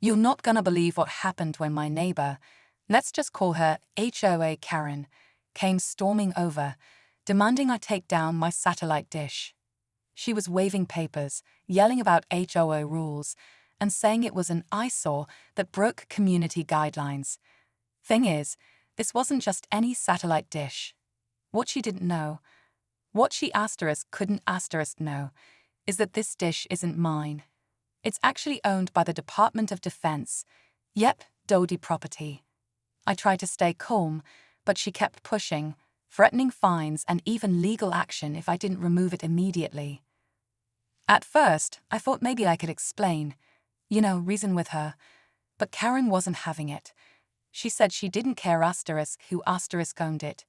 You're not gonna believe what happened when my neighbor, let's just call her HOA Karen, came storming over, demanding I take down my satellite dish. She was waving papers, yelling about HOA rules, and saying it was an eyesore that broke community guidelines. Thing is, this wasn't just any satellite dish. What she didn't know, what she couldn't know, is that this dish isn't mine. It's actually owned by the Department of Defense. Yep, DoD property. I tried to stay calm, but she kept pushing, threatening fines and even legal action if I didn't remove it immediately. At first, I thought maybe I could explain, reason with her, but Karen wasn't having it. She said she didn't care who owned it.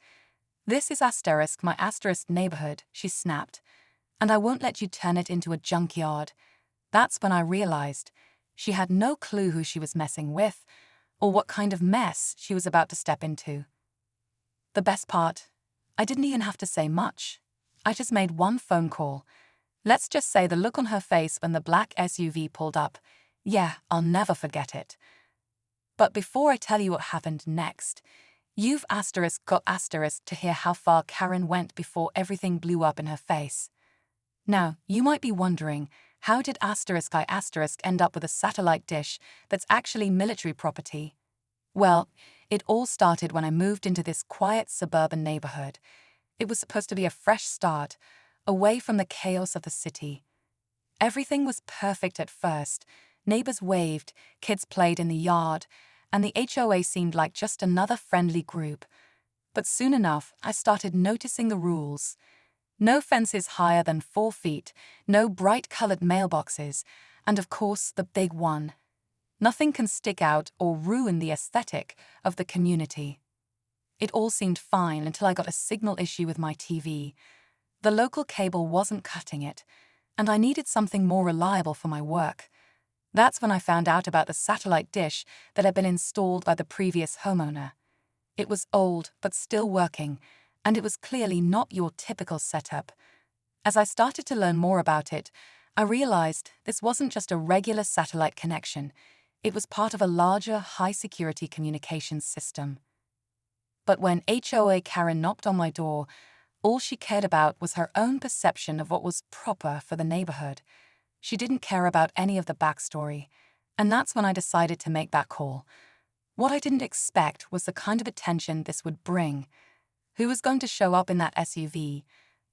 This is my neighborhood, she snapped, and I won't let you turn it into a junkyard. That's when I realized she had no clue who she was messing with or what kind of mess she was about to step into. The best part, I didn't even have to say much. I just made one phone call. Let's just say the look on her face when the black SUV pulled up. Yeah, I'll never forget it. But before I tell you what happened next, you've got to hear how far Karen went before everything blew up in her face. Now, you might be wondering, how did I end up with a satellite dish that's actually military property? Well, it all started when I moved into this quiet suburban neighborhood. It was supposed to be a fresh start, away from the chaos of the city. Everything was perfect at first. Neighbors waved, kids played in the yard, and the HOA seemed like just another friendly group. But soon enough, I started noticing the rules. No fences higher than 4 feet, no bright-colored mailboxes, and of course the big one. Nothing can stick out or ruin the aesthetic of the community. It all seemed fine until I got a signal issue with my TV. The local cable wasn't cutting it, and I needed something more reliable for my work. That's when I found out about the satellite dish that had been installed by the previous homeowner. It was old but still working, and it was clearly not your typical setup. As I started to learn more about it, I realized this wasn't just a regular satellite connection. It was part of a larger, high-security communications system. But when HOA Karen knocked on my door, all she cared about was her own perception of what was proper for the neighborhood. She didn't care about any of the backstory, and that's when I decided to make that call. What I didn't expect was the kind of attention this would bring. Who was going to show up in that SUV?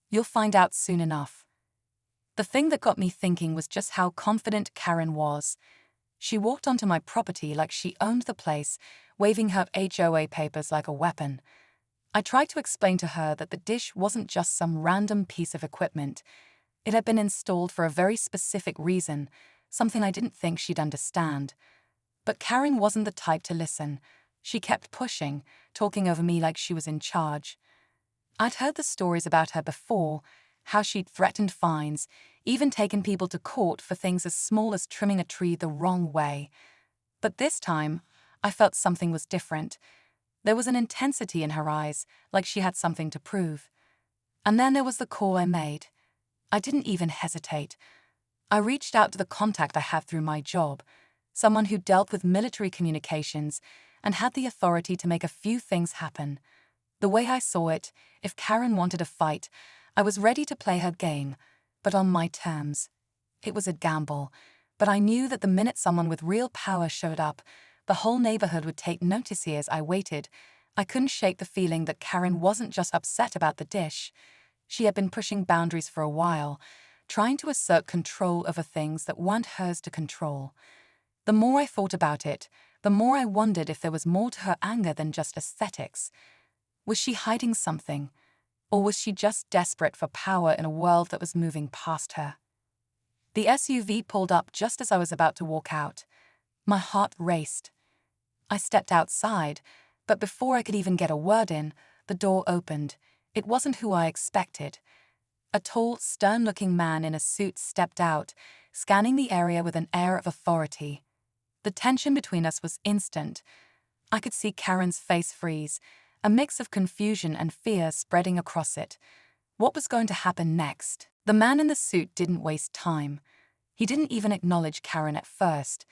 You'll find out soon enough. The thing that got me thinking was just how confident Karen was. She walked onto my property like she owned the place, waving her HOA papers like a weapon. I tried to explain to her that the dish wasn't just some random piece of equipment. It had been installed for a very specific reason, something I didn't think she'd understand. But Karen wasn't the type to listen. She kept pushing, talking over me like she was in charge. I'd heard the stories about her before, how she'd threatened fines, even taken people to court for things as small as trimming a tree the wrong way. But this time, I felt something was different. There was an intensity in her eyes, like she had something to prove. And then there was the call I made. I didn't even hesitate. I reached out to the contact I had through my job, someone who dealt with military communications and had the authority to make a few things happen. The way I saw it, if Karen wanted a fight, I was ready to play her game, but on my terms. It was a gamble, but I knew that the minute someone with real power showed up, the whole neighborhood would take notice. As I waited, I couldn't shake the feeling that Karen wasn't just upset about the dish. She had been pushing boundaries for a while, trying to assert control over things that weren't hers to control. The more I thought about it, the more I wondered if there was more to her anger than just aesthetics. Was she hiding something? Or was she just desperate for power in a world that was moving past her? The SUV pulled up just as I was about to walk out. My heart raced. I stepped outside, but before I could even get a word in, the door opened. It wasn't who I expected. A tall, stern-looking man in a suit stepped out, scanning the area with an air of authority. The tension between us was instant. I could see Karen's face freeze, a mix of confusion and fear spreading across it. What was going to happen next? The man in the suit didn't waste time. He didn't even acknowledge Karen at first.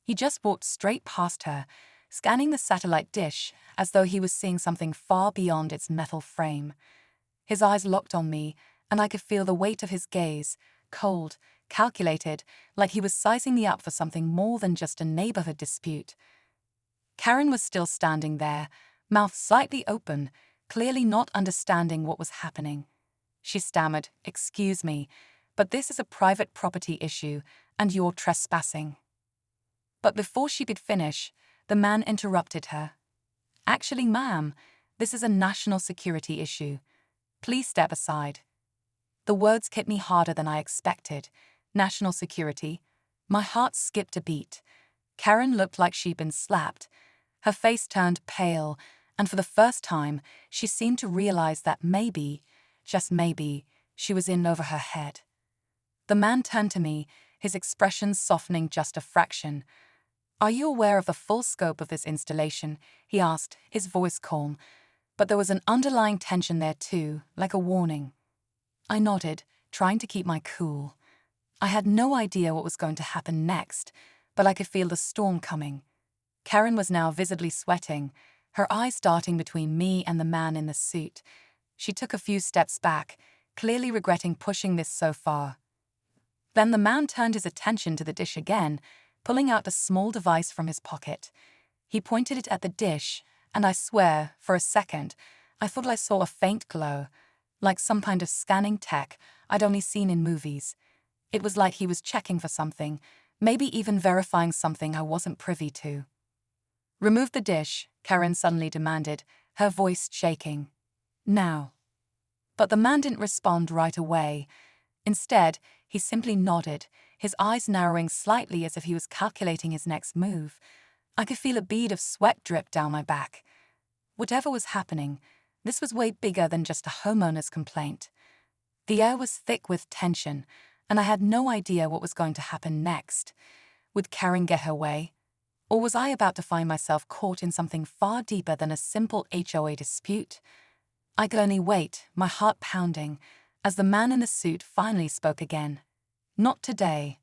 He just walked straight past her, scanning the satellite dish as though he was seeing something far beyond its metal frame. His eyes locked on me, and I could feel the weight of his gaze, cold, calculated, like he was sizing me up for something more than just a neighborhood dispute. Karen was still standing there, mouth slightly open, clearly not understanding what was happening. She stammered, "Excuse me, but this is a private property issue, and you're trespassing." But before she could finish, the man interrupted her. "Actually, ma'am, this is a national security issue. Please step aside." The words hit me harder than I expected. National security? My heart skipped a beat. Karen looked like she'd been slapped. Her face turned pale, and for the first time, she seemed to realize that maybe, just maybe, she was in over her head. The man turned to me, his expression softening just a fraction. "Are you aware of the full scope of this installation?" he asked, his voice calm. But there was an underlying tension there too, like a warning. I nodded, trying to keep my cool. I had no idea what was going to happen next, but I could feel the storm coming. Karen was now visibly sweating, her eyes darting between me and the man in the suit. She took a few steps back, clearly regretting pushing this so far. Then the man turned his attention to the dish again, pulling out a small device from his pocket. He pointed it at the dish, and I swear, for a second, I thought I saw a faint glow, like some kind of scanning tech I'd only seen in movies. It was like he was checking for something, maybe even verifying something I wasn't privy to. "Remove the dish," Karen suddenly demanded, her voice shaking. "Now." But the man didn't respond right away. Instead, he simply nodded, his eyes narrowing slightly as if he was calculating his next move. I could feel a bead of sweat drip down my back. Whatever was happening, this was way bigger than just a homeowner's complaint. The air was thick with tension, and I had no idea what was going to happen next. Would Karen get her way? Or was I about to find myself caught in something far deeper than a simple HOA dispute? I could only wait, my heart pounding, as the man in the suit finally spoke again. "Not today."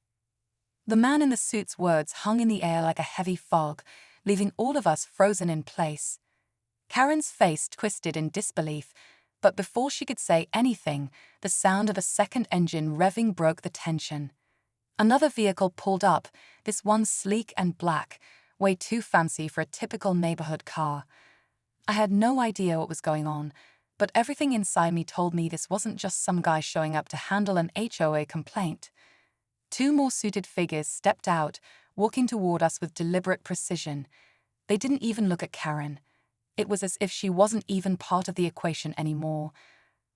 The man in the suit's words hung in the air like a heavy fog, leaving all of us frozen in place. Karen's face twisted in disbelief, but before she could say anything, the sound of a second engine revving broke the tension. Another vehicle pulled up, this one sleek and black, way too fancy for a typical neighborhood car. I had no idea what was going on, but everything inside me told me this wasn't just some guy showing up to handle an HOA complaint. Two more suited figures stepped out, walking toward us with deliberate precision. They didn't even look at Karen. It was as if she wasn't even part of the equation anymore.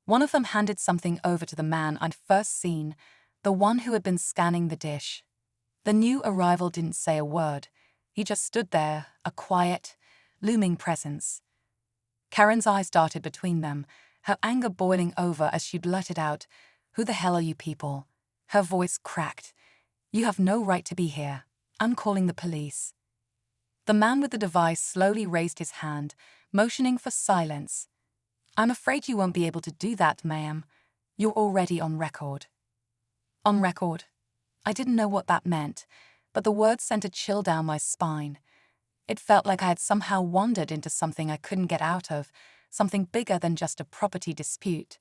One of them handed something over to the man I'd first seen, the one who had been scanning the dish. The new arrival didn't say a word. He just stood there, a quiet, looming presence. Karen's eyes darted between them, her anger boiling over as she blurted out, "Who the hell are you people?" Her voice cracked. "You have no right to be here. I'm calling the police." The man with the device slowly raised his hand, motioning for silence. "I'm afraid you won't be able to do that, ma'am. You're already on record." On record? I didn't know what that meant, but the words sent a chill down my spine. It felt like I had somehow wandered into something I couldn't get out of, something bigger than just a property dispute.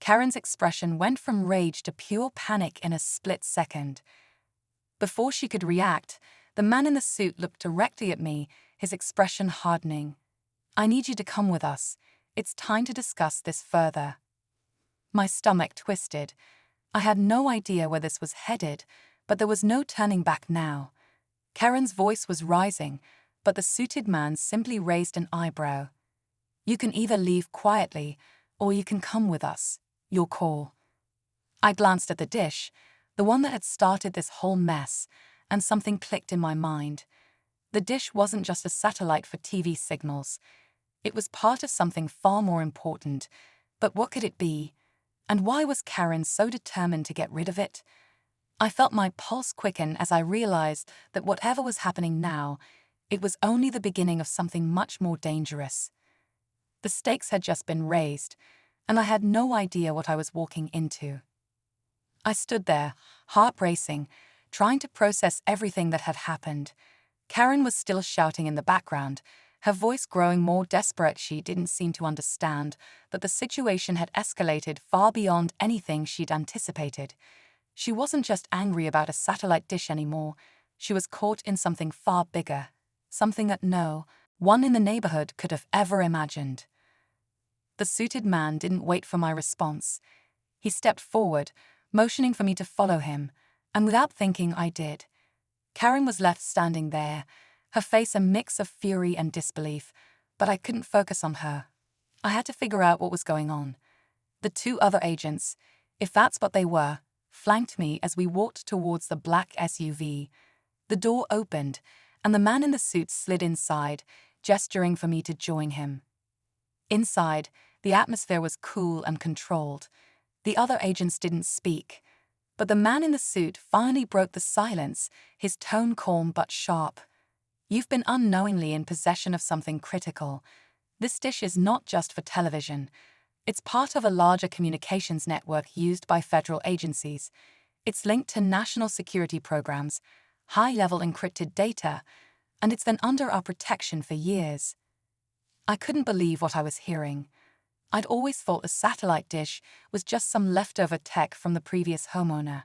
Karen's expression went from rage to pure panic in a split second. Before she could react, the man in the suit looked directly at me, his expression hardening. "I need you to come with us. It's time to discuss this further." My stomach twisted. I had no idea where this was headed, but there was no turning back now. Karen's voice was rising, but the suited man simply raised an eyebrow. "You can either leave quietly, or you can come with us. Your call." I glanced at the dish, the one that had started this whole mess, and something clicked in my mind. The dish wasn't just a satellite for TV signals. It was part of something far more important. But what could it be? And why was Karen so determined to get rid of it? I felt my pulse quicken as I realized that whatever was happening now, it was only the beginning of something much more dangerous. The stakes had just been raised, and I had no idea what I was walking into. I stood there, heart racing, trying to process everything that had happened. Karen was still shouting in the background, her voice growing more desperate. She didn't seem to understand that the situation had escalated far beyond anything she'd anticipated. She wasn't just angry about a satellite dish anymore, she was caught in something far bigger, something that no one in the neighborhood could have ever imagined. The suited man didn't wait for my response. He stepped forward, motioning for me to follow him, and without thinking, I did. Karen was left standing there, her face a mix of fury and disbelief, but I couldn't focus on her. I had to figure out what was going on. The two other agents, if that's what they were, flanked me as we walked towards the black SUV. The door opened, and the man in the suit slid inside, gesturing for me to join him. Inside, the atmosphere was cool and controlled. The other agents didn't speak, but the man in the suit finally broke the silence, his tone calm but sharp. You've been unknowingly in possession of something critical. This dish is not just for television. It's part of a larger communications network used by federal agencies. It's linked to national security programs, high-level encrypted data, and it's been under our protection for years. I couldn't believe what I was hearing. I'd always thought a satellite dish was just some leftover tech from the previous homeowner.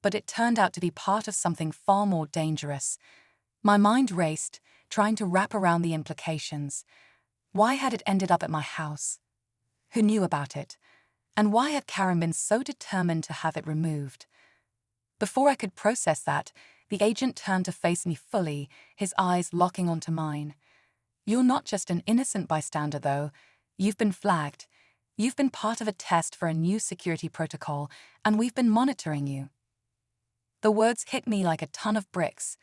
But it turned out to be part of something far more dangerous. My mind raced, trying to wrap around the implications. Why had it ended up at my house? Who knew about it? And why had Karen been so determined to have it removed? Before I could process that, the agent turned to face me fully, his eyes locking onto mine. You're not just an innocent bystander, though. You've been flagged. You've been part of a test for a new security protocol, and we've been monitoring you. The words hit me like a ton of bricks.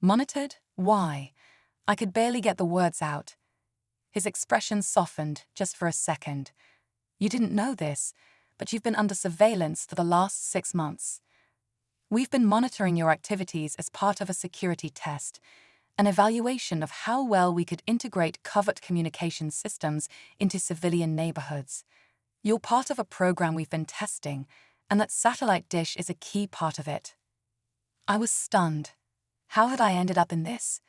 Monitored? Why? I could barely get the words out. His expression softened just for a second. You didn't know this, but you've been under surveillance for the last 6 months. We've been monitoring your activities as part of a security test, an evaluation of how well we could integrate covert communication systems into civilian neighborhoods. You're part of a program we've been testing, and that satellite dish is a key part of it. I was stunned. How had I ended up in this?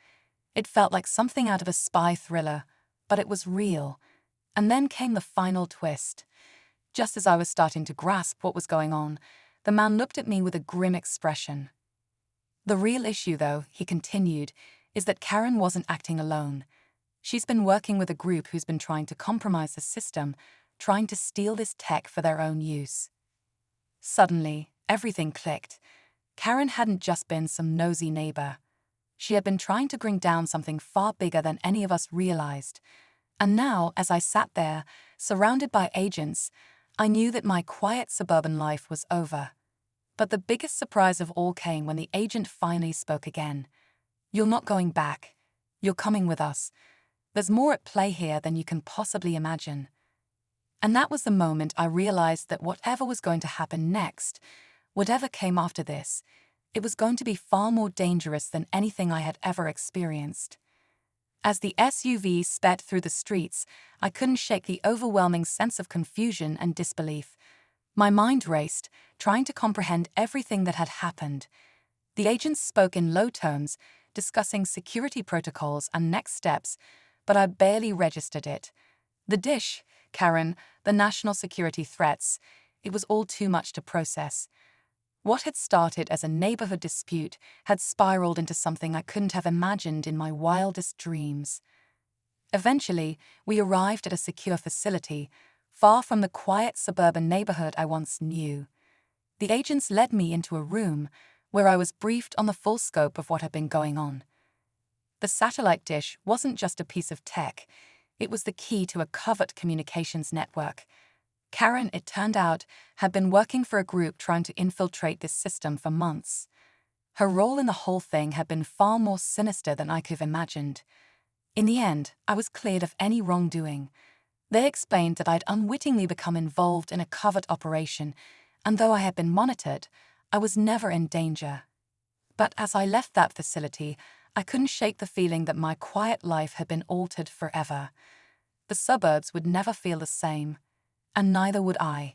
It felt like something out of a spy thriller, but it was real. And then came the final twist. Just as I was starting to grasp what was going on, the man looked at me with a grim expression. The real issue, though, he continued, is that Karen wasn't acting alone. She's been working with a group who's been trying to compromise the system, trying to steal this tech for their own use. Suddenly, everything clicked. Karen hadn't just been some nosy neighbor. She had been trying to bring down something far bigger than any of us realized. And now, as I sat there, surrounded by agents, I knew that my quiet suburban life was over. But the biggest surprise of all came when the agent finally spoke again. You're not going back. You're coming with us. There's more at play here than you can possibly imagine. And that was the moment I realized that whatever was going to happen next, whatever came after this, it was going to be far more dangerous than anything I had ever experienced. As the SUV sped through the streets, I couldn't shake the overwhelming sense of confusion and disbelief. My mind raced, trying to comprehend everything that had happened. The agents spoke in low tones, discussing security protocols and next steps, but I barely registered it. The dish, Karen, the national security threats, it was all too much to process. What had started as a neighborhood dispute had spiraled into something I couldn't have imagined in my wildest dreams. Eventually, we arrived at a secure facility, far from the quiet suburban neighborhood I once knew. The agents led me into a room where I was briefed on the full scope of what had been going on. The satellite dish wasn't just a piece of tech, it was the key to a covert communications network. Karen, it turned out, had been working for a group trying to infiltrate this system for months. Her role in the whole thing had been far more sinister than I could have imagined. In the end, I was cleared of any wrongdoing. They explained that I'd unwittingly become involved in a covert operation, and though I had been monitored, I was never in danger. But as I left that facility, I couldn't shake the feeling that my quiet life had been altered forever. The suburbs would never feel the same, and neither would I.